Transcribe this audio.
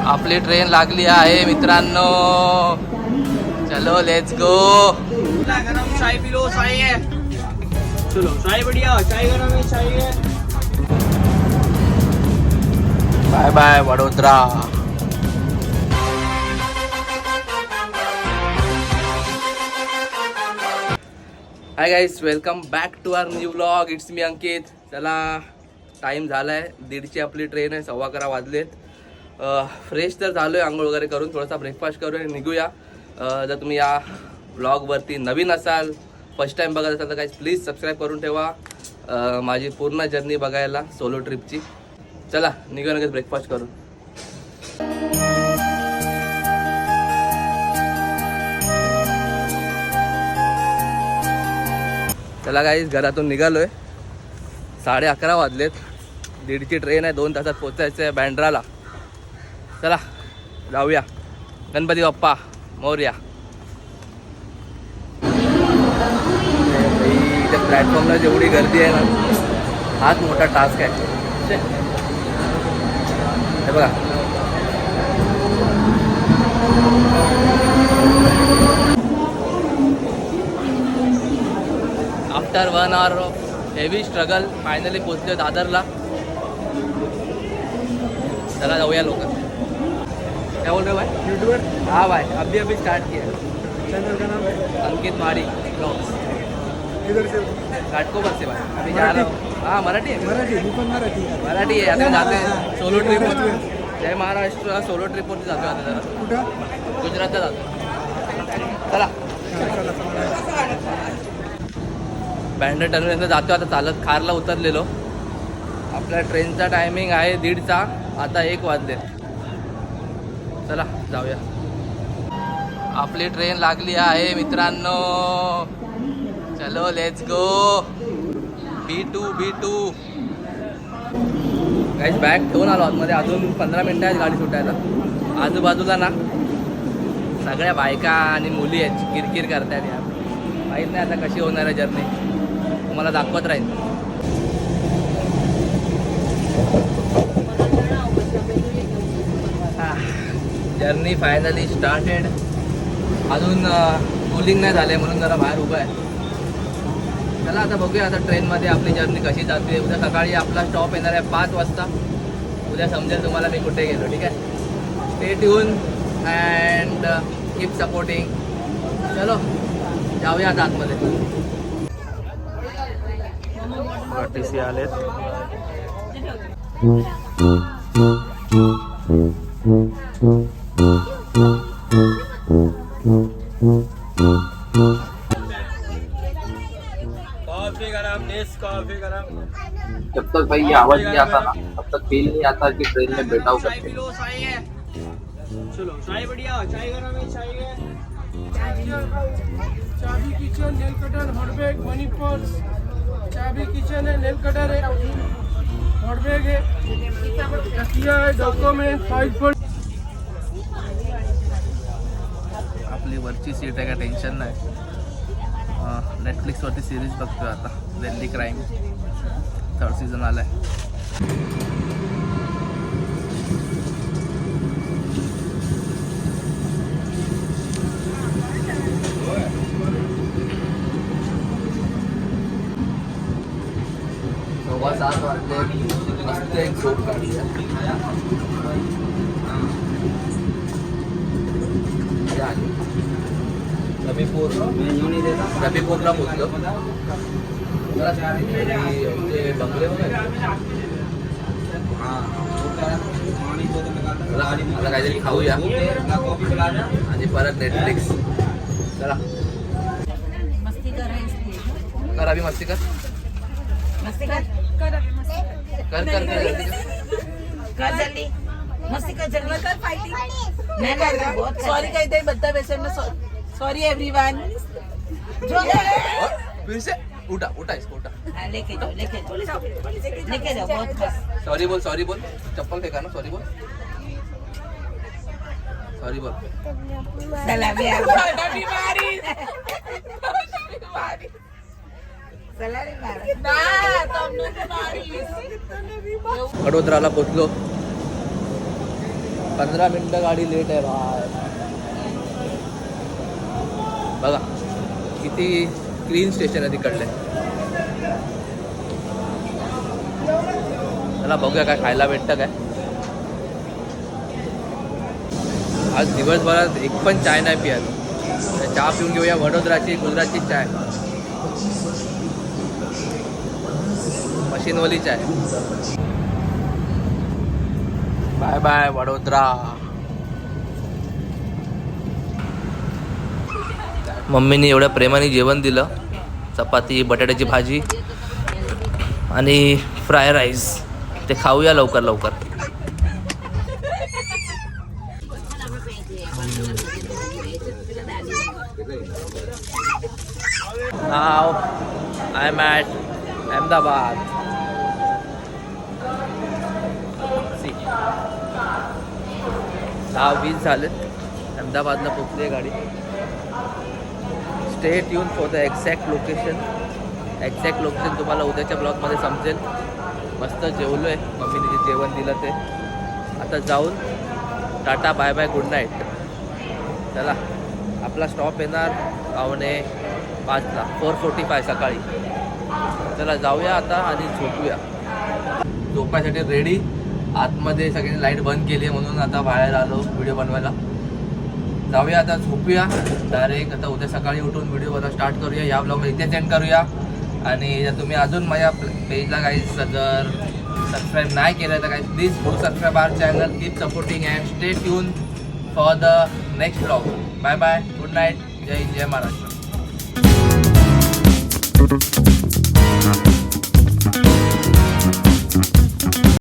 आपली ट्रेन लागली आहे मित्रांनो. चलो लेट्स गो. गरम चाय पी लो. चाय है, चलो चाय बढ़िया. चाय गरम है, चाय है. Bye bye Vadodara. Hi guys, welcome back to our new vlog. It's me Ankit. चला टाईम झाला आहे, 1:30ची आपली ट्रेन आहे. 11:15 वाजलेत. फ्रेश तर झालो आहे, आंघोळ वगैरे करून थोडासा ब्रेकफास्ट करून निघूया. जर तुम्ही या ब्लॉगवरती नवीन असाल, फर्स्ट टाईम बघत असाल तर काही प्लीज सबस्क्राईब करून ठेवा माझी पूर्ण जर्नी बघायला सोलो ट्रिपची. चला निघूया लगेच ब्रेकफास्ट करून. चला गाईज, घरातून निघालोय. 11:30 वाजलेत. 1:30ची ट्रेन आहे. 2 तासात पोचायचं आहे बँड्राला. चला जाऊया. गणपती बाप्पा मोरया. इथे प्लॅटफॉर्मला जेवढी गर्दी आहे ना, हाच मोठा टास्क आहे. हे बघा, after 1 hour of heavy struggle finally पोचले दादरला. चला जाऊया लोक. क्या बोल रहे हो भाई? यूट्यूबर? हाँ भाई, अभी स्टार्ट किया है. चैनल का नाम है अंकित माड़ी ब्लॉग्स. किधर से? घाटकोपर से भाई. अभी जा रहा हूँ. हाँ मराठी है. मराठी है. आता जाते हैं सोलो ट्रिप. जय महाराष्ट्र सोलो ट्रिपवरती जातो आता. जरा कुठं? गुजरातला जातो. चला बँड्रा टर्मिनसला जातो आता चालत. खारला उतरलेलो. आपल्या ट्रेनचा टायमिंग आहे 1:30चा. आता 1 वाजले. चला जाऊया. आपली ट्रेन लागली आहे मित्रांनो. चलो लेट्स गो. B2 काहीच बॅग ठेवून आलो आतमध्ये. अजून 15 मिनटं आहेत गाडी सुटायला. आजूबाजूला ना सगळ्या बायका आणि मुली आहेत, किरकिर करतायत यार. माहीत नाही आता कशी होणार आहे जर्नी. तुम्हाला दाखवत राहील. Journey finally started. अजून कूलिंग नाही झाले म्हणून जरा बाहेर उभं आहे. चला आता बघूया आता ट्रेनमध्ये आपली जर्नी कशी जाते. उद्या सकाळी आपला स्टॉप येणार आहे 5 वाजता. उद्या समजेल तुम्हाला मी कुठे गेलो. ठीक आहे, stay tune and keep supporting. चलो जाऊया आता आतमध्ये. TC आलेत. कॉफी गरम, नेस कॉफी गरम. जब तक भाई ये आवाज नहीं आता ना, तब तक फील नहीं आता कि ट्रेन में बैठा चाय पी लो. चाय है, चलो चाय बढ़िया. चाय गरम है, चाय है. चाबी किचन, नेल कटर, हॉटबैग, मनी पर्स. चाबी किचन है, नेल कटर है, हॉटबैग है, तकिया है, डॉक्यूमेंट, फाइल पर. आपली वरची सीट आहे, का टेन्शन नाही. नेटफ्लिक्सवरती सिरीज बघतोय आता. वेल्ली क्राईम 3rd सीझन आलाय. सव्वा 7 वाजले. मस्त एक झोप काढली. रबीपूरला पोचलो. बंगले वगैरे आता काहीतरी खाऊया आणि परत नेटफ्लिक्स. चला कर अभी मस्ती कर. कर जल्दी मस्ती कर. जल्दी कर. फाइटिंग नहीं बहुत सॉरी कहते हैं बता. वैसे में सॉरी एवरीवन. जो फिर से उठा इसको उठा. लेके जाओ बहुत मस्त. सॉरी बोल. चप्पल फेंका ना. सॉरी बोल. सलामी वडोदराला पोचलो. 15 मिनटं गाडी लेट आहे बाहेर. बघा किती क्लीन स्टेशन आहे तिकडले. चला बघूया काय खायला भेटतं काय. आज दिवसभरात एक पण चाय नाही पियालो. चहा पिऊन घेऊया वडोदराची गुजरातची चाय, मशीनवाली चाय. Bye bye Vadodara. मम्मीने एवढ्या प्रेमाने जेवण दिलं. चपाती, बटाट्याची भाजी आणि फ्राय राईस. ते खाऊया लवकर लवकर. Now I'm at Ahmedabad. See. 6:20 झालेत. अहमदाबादला पोहोचली आहे गाडी. Stay tune for the exact location. Exact location तुम्हाला उद्याच्या ब्लॉगमध्ये समजेल. मस्त जेवलो आहे. मम्मीने जे जेवण दिलं ते. आता जाऊन tata bye bye good night. चला आपला स्टॉप येणार 4:45ला 4:45 सकाळी. चला जाऊया आता आणि झोपूया. झोपायसाठी रेडी. आतमध्ये सगळ्यांनी लाईट बंद केली आहे म्हणून आता बाहेर आलो व्हिडिओ बनवायला. जाऊया आता झोपूया डायरेक्ट. आता उद्या सकाळी उठून व्हिडिओ बनवायला स्टार्ट करूया. या ब्लॉगला इथे सेंड करूया. आणि जर तुम्ही अजून माझ्या पेजला काही जर सबस्क्राईब नाही केलं तर काही please do subscribe our channel. Keep supporting and stay tune for the next blog. Bye bye good night. जय हिंद जय महाराष्ट्र.